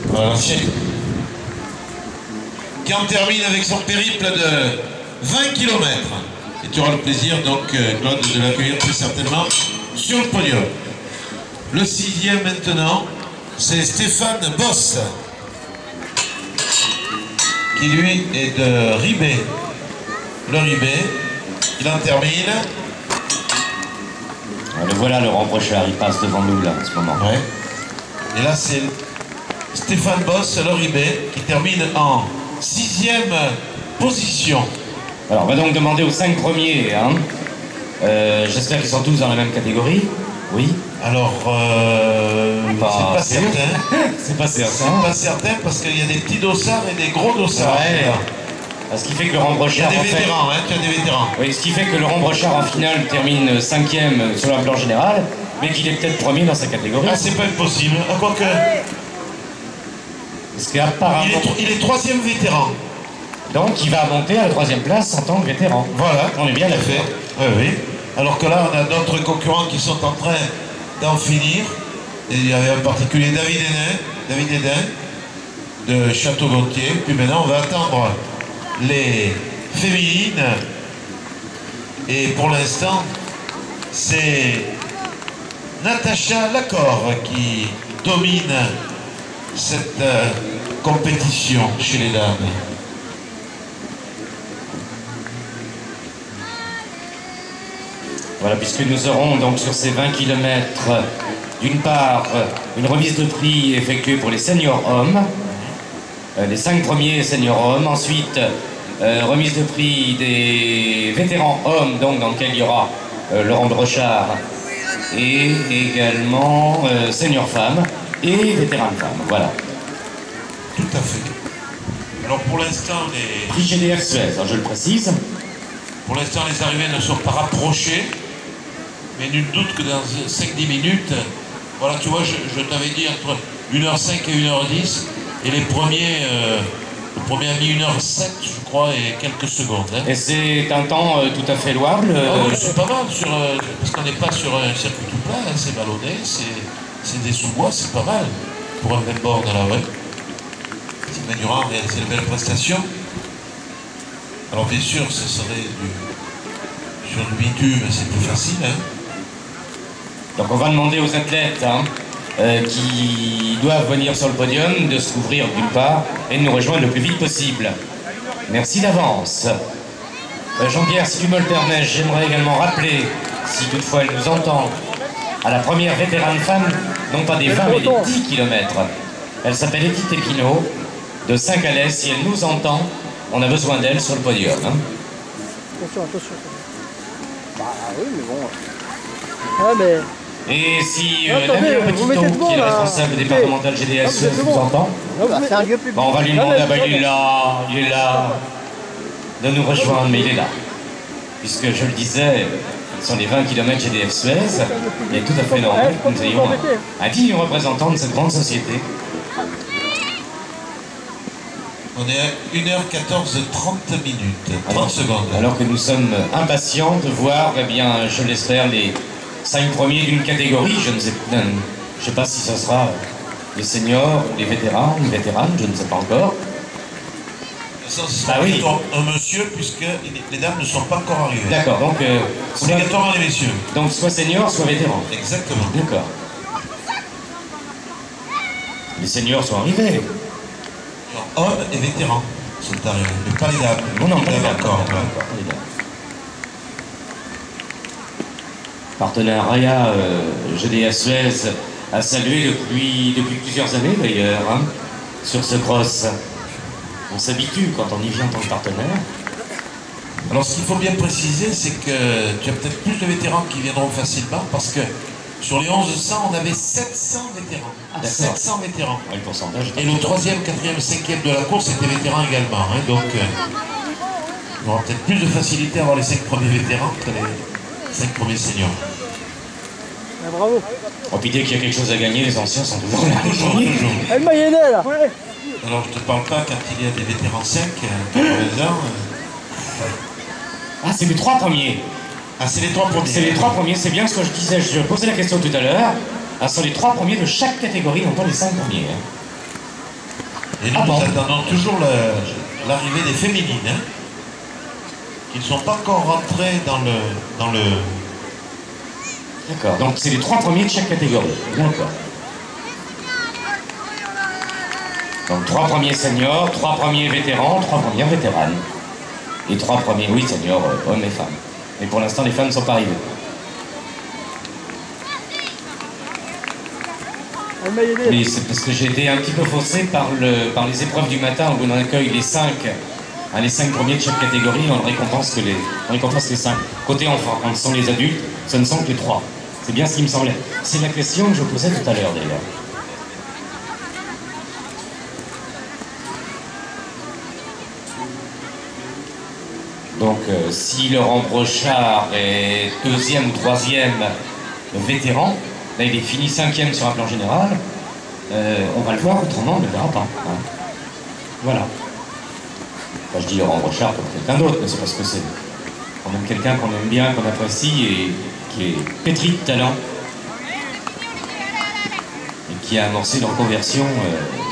Voilà, qui en termine avec son périple de 20 km. Et tu auras le plaisir, donc, Claude, de l'accueillir très certainement sur le podium. Le 6e maintenant, c'est Stéphane Boss, qui lui est de Ribé. Le Ribé, il en termine. Le voilà, Laurent Brochard, il passe devant nous là en ce moment. Ouais. Et là, c'est Stéphane Boss, le Ribé, qui termine en 6e position. Alors, on va donc demander aux 5 premiers, hein. J'espère qu'ils sont tous dans la même catégorie. Oui. Alors, c'est pas certain. C'est pas certain. C'est pas certain parce qu'il y a des petits dossards et des gros dossards. Ouais. Ce qui fait que Laurent Brochard... Il y a des vétérans, hein, tu as des vétérans. Oui, ce qui fait que Laurent Brochard en finale termine 5e sur la plan général, mais qu'il est peut-être premier dans sa catégorie. Ah, c'est pas impossible. Ah, quoique... Parce qu'apparemment... Il est 3e vétéran. Donc il va monter à la 3e place en tant que vétéran. Voilà, on est bien fait. Oui, oui. Alors que là, on a d'autres concurrents qui sont en train d'en finir. Et il y avait en particulier David Hédin de Château-Gontier. Puis maintenant, on va attendre les féminines. Et pour l'instant, c'est Natacha Lacor qui domine cette compétition chez les dames. Voilà, puisque nous aurons donc sur ces 20 km, d'une part, une remise de prix effectuée pour les seniors hommes, les 5 premiers seniors hommes, ensuite remise de prix des vétérans hommes, donc dans lequel il y aura Laurent Brochard, et également seniors femmes et vétérans femmes, voilà. Tout à fait. Alors pour l'instant, les... Prix GDF Suez, je le précise. Pour l'instant, les arrivées ne sont pas rapprochées. Mais nul doute que dans 5-10 minutes, voilà, tu vois, je t'avais dit entre 1h05 et 1h10, et les premiers, le premier a mis 1h07, je crois, et quelques secondes. Hein. Et c'est un temps tout à fait louable. Ah oui, c'est pas mal, parce qu'on n'est pas sur un circuit tout plat, hein, c'est vallonné, c'est des sous-bois, c'est pas mal pour un même bord dans la rue. Sylvain Durand a réalisé de belles prestations. Alors bien sûr, ce serait sur le bitume, c'est plus facile. Hein. Donc on va demander aux athlètes qui doivent venir sur le podium de se couvrir d'une part et de nous rejoindre le plus vite possible. Merci d'avance. Jean-Pierre, si tu me le permets, j'aimerais également rappeler, si toutefois elle nous entend, à la première vétérane femme, non pas des 20 mais des 10 km. Elle s'appelle Edith Epinot, de Saint-Calais. Si elle nous entend, on a besoin d'elle sur le podium. Hein. Attention, attention. Bah oui, mais bon... Ouais, mais... Et si Damien Petitot, qui est le responsable départemental GDS, vous entend, c'est un lieu public. bon, on va lui demander, ah bah, il est là, de nous rejoindre, mais il est là. Puisque je le disais, ce sont les 20 km GDF Suez, il est tout à fait normal que nous ayons un digne représentant de cette grande société. On est à 1h14, 30 minutes, 30 secondes. Alors que nous sommes impatients de voir, eh bien, je l'espère, les 5 premiers d'une catégorie. Je ne sais pas si ce sera les seniors, les vétérans, les vétéranes, je ne sais pas encore. Ça sera un monsieur, puisque les dames ne sont pas encore arrivées. D'accord, donc... obligatoirement les messieurs. Donc soit seniors, soit vétérans. Exactement. D'accord. Les seniors sont arrivés. Hommes et vétérans sont arrivés, mais pas les dames. Non, pas les dames. D'accord. Partenariat GDS Suez a salué depuis plusieurs années d'ailleurs, hein, sur ce cross. On s'habitue quand on y vient en tant que partenaire. Alors ce qu'il faut bien préciser, c'est que tu as peut-être plus de vétérans qui viendront facilement, parce que sur les 1100, on avait 700 vétérans. Ah, 700 vétérans. Ouais, le pourcentage. Et le 3e, 4e, 5e de la course étaient vétérans également. Hein, donc on aura peut-être plus de facilité à avoir les 5 premiers vétérans que les 5 premiers seniors. Ah, bravo. Oh, puis dès qu'il y a quelque chose à gagner, les anciens sont toujours là. Toujours. Elle m'a aidé là. Alors je te parle pas quand il y a des vétérans 5, 80 ans. Ah, c'est les 3 premiers. Ah, c'est les 3 premiers. C'est les 3 premiers, c'est bien ce que je disais, je posais la question tout à l'heure. Ce sont les 3 premiers de chaque catégorie, non pas les 5 premiers. Hein. Et nous, nous attendons toujours l'arrivée des féminines, hein, qui ne sont pas encore rentrées dans le... D'accord, donc c'est les 3 premiers de chaque catégorie. D'accord. Donc 3 premiers seniors, 3 premiers vétérans, 3 premières vétéranes. Et 3 premiers, oui, seniors, hommes et femmes. Mais pour l'instant, les femmes ne sont pas arrivées. Mais c'est parce que j'ai été un petit peu faussé par les épreuves du matin où on accueille les 5 premiers de chaque catégorie, on récompense les 5. Côté enfants, quand ce sont les adultes, ce ne sont que les 3. C'est bien ce qui me semblait. C'est la question que je posais tout à l'heure d'ailleurs. Donc si Laurent Brochard est 2e ou 3e vétéran, là il est fini 5e sur un plan général, on va le voir, autrement on ne le verra pas. Hein. Voilà. Enfin, je dis Laurent Brochard comme quelqu'un d'autre, mais c'est parce que c'est quand même quelqu'un qu'on aime bien, qu'on apprécie et qui est pétri de talent et qui a amorcé une reconversion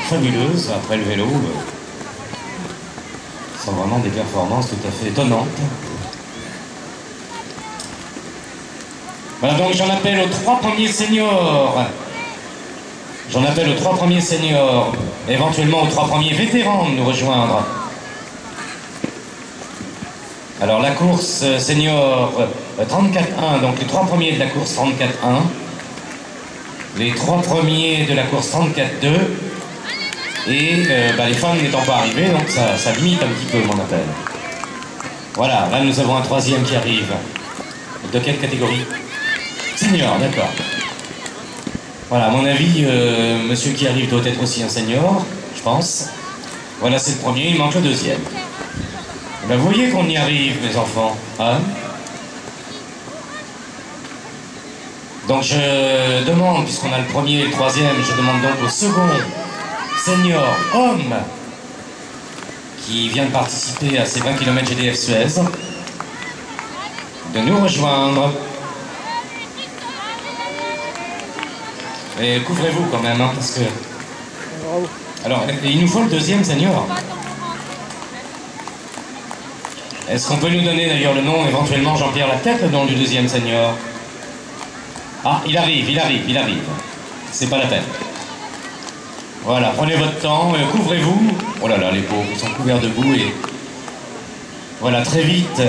fabuleuse après le vélo. Ce sont vraiment des performances tout à fait étonnantes. Voilà, donc j'en appelle aux 3 premiers seniors. J'en appelle aux 3 premiers seniors, éventuellement aux 3 premiers vétérans de nous rejoindre. Alors la course senior 34-1, donc les 3 premiers de la course 34-1, les 3 premiers de la course 34-2, et les femmes n'étant pas arrivées, donc ça limite un petit peu mon appel. Voilà, là nous avons un 3e qui arrive. De quelle catégorie? Senior, d'accord. Voilà, à mon avis, monsieur qui arrive doit être aussi un senior, je pense. Voilà, c'est le premier, il manque le 2e. Ben, vous voyez qu'on y arrive, mes enfants. Hein? Donc je demande, puisqu'on a le premier et le 3e, je demande donc au second senior homme qui vient de participer à ces 20 km GDF Suez de nous rejoindre. Et couvrez-vous quand même, hein, parce que... Bravo. Alors, il nous faut le 2e senior. Est-ce qu'on peut nous donner d'ailleurs le nom, éventuellement Jean-Pierre Latête, le nom du 2e senior? Ah, il arrive. C'est pas la peine. Voilà, prenez votre temps, couvrez-vous. Oh là là, les pauvres, ils sont couverts de boue et... Voilà, très vite.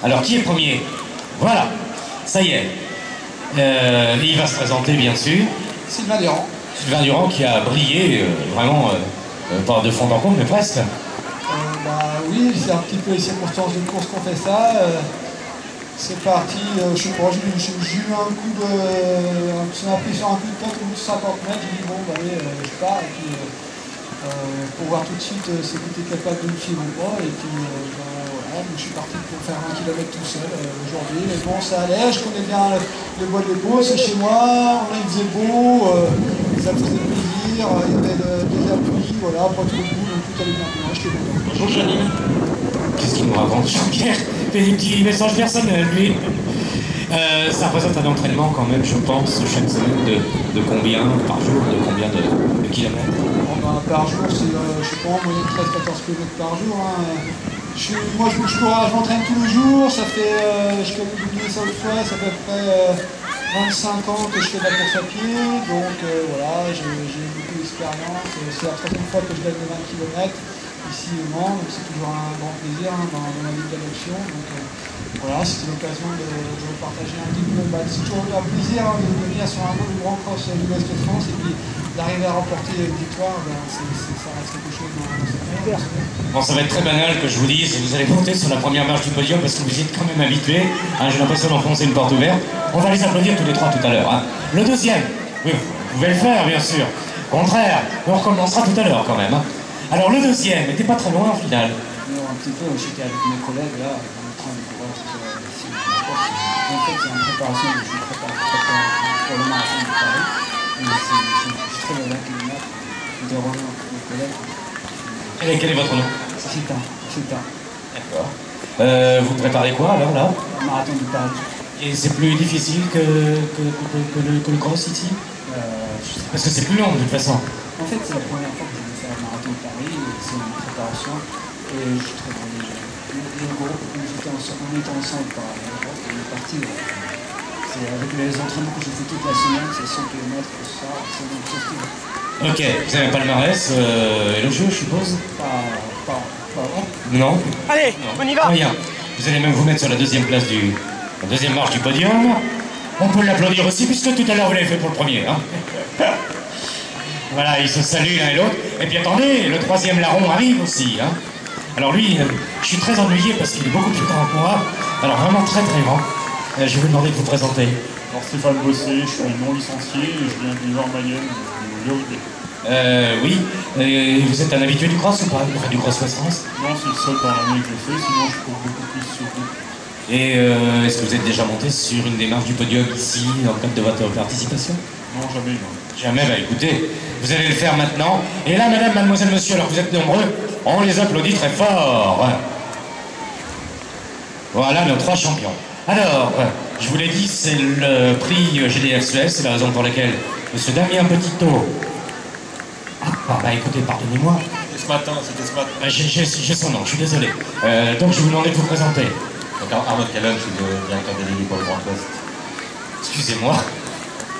Alors, qui est premier? Voilà, ça y est. Il va se présenter, bien sûr. Sylvain Durand. Sylvain Durand qui a brillé, vraiment, pas de fond en comble, mais presque. Oui, c'est un petit peu les circonstances de course qu'on fait ça. C'est parti, je sais pas, j'ai eu un coup de... Ça m'a pris sur un coup de tête au bout de 50 mètres, j'ai dit bon, allez, je pars, et puis pour voir tout de suite si j'étais capable de me suivre ou pas, et puis voilà, je suis parti pour faire 1 km tout seul aujourd'hui, mais bon, ça allait, je connais bien le bois de l'Épau, c'est chez moi, il faisait beau, ça me faisait plaisir, il y avait des appuis, voilà, pas trop de boue, donc tout allait bien, moi j'étais content. Bonjour Janine. Qu'est-ce qu'il nous raconte, Jean-Pierre? Fait des petits messages personnels, lui. Ça représente un entraînement quand même, je pense, chaque semaine de combien par jour, de combien de kilomètres? Par jour, c'est, je sais pas, en moyenne 13-14 km par jour. Hein. Moi, je m'entraîne tous les jours, ça fait, je peux vous oublier ça une fois, ça fait à peu près 25 ans que je fais de la course à pied, donc voilà, j'ai beaucoup d'expérience. C'est la 3e fois que je gagne les 20 km ici au Mans, donc c'est toujours un grand plaisir hein, dans ma vie d'adoption. Donc voilà, c'était l'occasion de partager un petit peu. C'est toujours un plaisir hein, de venir sur un grand cross de l'Ouest de France et puis d'arriver à remporter une victoire, ça reste quelque chose dans cette carrière. Bon, ça va être très banal que je vous dise, vous allez monter sur la première marche du podium parce que vous y êtes quand même habitués. Hein, j'ai l'impression d'enfoncer une porte ouverte. On va les applaudir tous les 3 tout à l'heure. Hein. Le 2e, oui, vous pouvez le faire bien sûr. Au contraire, on recommencera tout à l'heure quand même. Hein. Alors le 2e n'était pas très loin au final. Non, un petit peu, j'étais avec mes collègues là, on est en train de courir ici. En fait, c'est une préparation, je suis préparé pour le marathon de Paris. Je suis très bien km de rejoindre mes collègues. Quel est votre nom? C'est Sultan. D'accord. Vous préparez quoi alors là? Le marathon de Paris. Et c'est plus difficile que le cross ici? Parce que c'est plus long de toute façon. En fait, c'est la première fois que je vais faire le marathon de Paris, c'est une préparation, et je travaille le groupe, on était ensemble par rapport, on est parti. C'est avec les entraînements que je fais toute la semaine, c'est 100 km, tout ça, c'est donc sorti. Ok, vous avez un palmarès et le jeu, je suppose? Pas Non? Allez, on y va. Rien. Vous allez même vous mettre sur la deuxième place la deuxième marche du podium. On peut l'applaudir aussi, puisque tout à l'heure vous l'avez fait pour le premier. Hein. Voilà, ils se saluent l'un et l'autre. Et puis attendez, le troisième larron arrive aussi. Hein. Alors lui, je suis très ennuyé parce qu'il est beaucoup plus grand que moi. Alors vraiment très très grand. Je vais vous demander de vous présenter. Alors Stéphane Bossé, je suis non licencié et je viens du Nord-Mayenne, du Léodet. Oui. Et vous êtes un habitué du cross ou pas? Enfin, du cross West France? Non, c'est le seul dans l'année que je fais, sinon je cours beaucoup plus sur route. Et est-ce que vous êtes déjà monté sur une démarche du podium ici, dans le cadre de votre participation? Non, jamais, non. Jamais, bah écoutez, vous allez le faire maintenant. Et là, madame, mademoiselle, monsieur, alors que vous êtes nombreux, on les applaudit très fort. Voilà nos 3 champions. Alors, je vous l'ai dit, c'est le prix GDF Suez, c'est la raison pour laquelle monsieur Damien Petitot... bah écoutez, pardonnez-moi. C'était ce matin. J'ai son nom, je suis désolé. Donc je vais vous demander de vous présenter. Donc Arnaud Calonne, je suis le directeur délégué pour le Grand Ouest. Excusez-moi.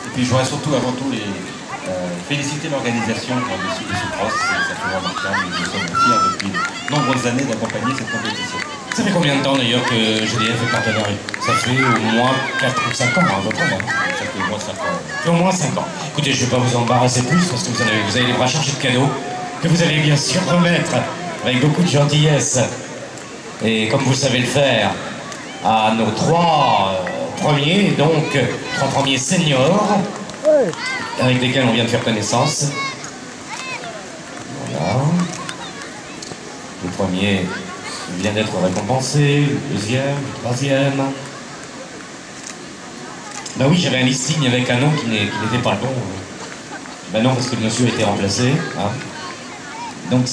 Et puis je voudrais surtout, avant tout, féliciter l'organisation de ce cross. C'est absolument remarquable. Nous sommes fiers depuis de nombreuses années d'accompagner cette compétition. Ça fait combien de temps d'ailleurs que GDF est partenaire? Ça fait au moins 4 ou 5 ans, à votre nom. Ça fait au moins 5 ans. Ça fait au moins 5 ans. Écoutez, je ne vais pas vous embarrasser plus parce que vous avez les bras chargés de cadeaux que vous allez bien sûr remettre avec beaucoup de gentillesse. Et comme vous savez le faire, à nos 3 premiers, donc 3 premiers seniors, avec lesquels on vient de faire connaissance. Voilà. Le premier vient d'être récompensé, le deuxième, le troisième. Ben oui, j'avais un listing avec un nom qui n'était pas le bon. Ben non, parce que le monsieur a été remplacé. Hein. Donc c'est